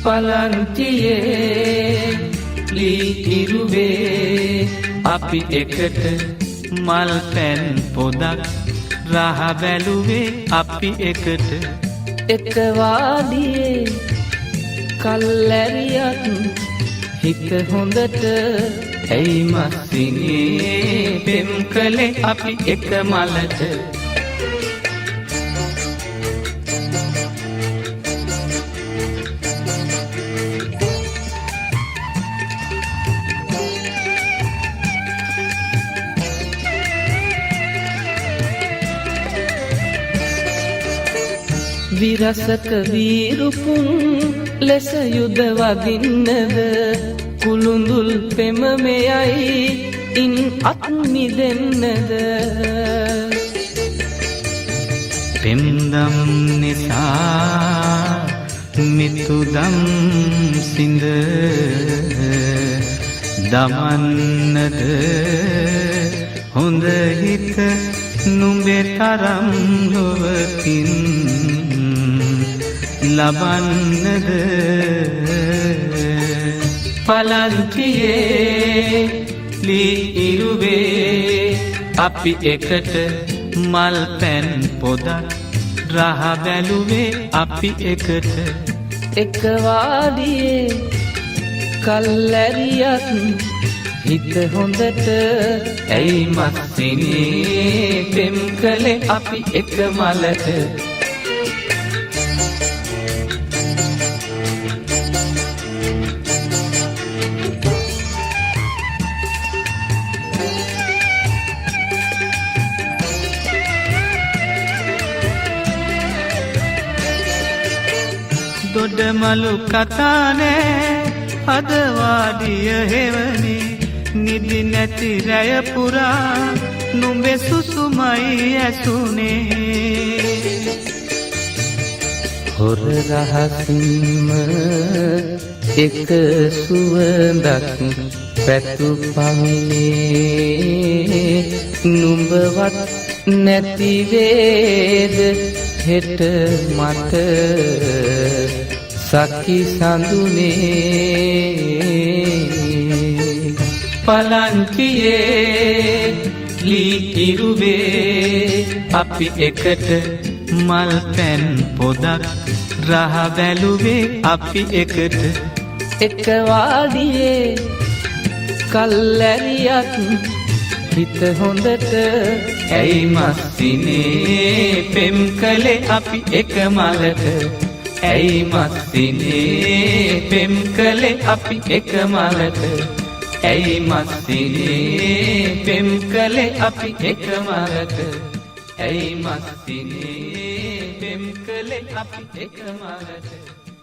පලංචියේ ලී ඉරුවේ අපි එකට මල් පැන් පොදක් රහ බැලුවේ අපි එකට එක වාඩියේ කල්ැරියක් හිත හොඳට ඇයි මස්සිනේ පෙම් කළේ අපි එක මලට විරසක වීරුපුන් ලෙස යුද වදින්නද කුළුඳුල් පෙම මෙයයි ඉන් අත් මිදෙන්නද පෙම්දම් නිසා මිතුදම් සිඳ දමන්නද හොඳ හිත නුඹේ තරම් ලොවකින් ලබන්නද පලංචියේ ලී ඉරුවේ අපි එකට මල් පැන් පොදක් රහ බැලුවේ අපි එකට එක වාඩියේ කල්ැරියක් හිත හොඳට ඇයි මස්සිනේ පෙම් කළේ අපි එක මලට දොඩමලු කතානෑ අදවාඩිය හෙවනි නිදි නැති රැය පුරා නුඹේ සුසුමයි ඇසුනේ හොර රහසින්ම එක සුවඳක් පැතු පමිනේ නුඹවත් නැතිවේද හෙට මට සකි සඳුනේ පලංචියේ ලී ඉරුවේ අපි එකට මල් පැන් පොදක් රහ බැලුවේ අපි එකට එක වාඩියේ කල්ැරියක් හිත හොඳට ඇයි මස්සිනේ පෙම් කළේ අපි එක මලට ඇයි මස්සිනේ පෙම් කළේ අපි එක මලට ඇයි මස්සිනේ පෙම් කළේ අපි එක මලට ඇයි මස්සිනේ පෙම් කළේ අපි එක මලට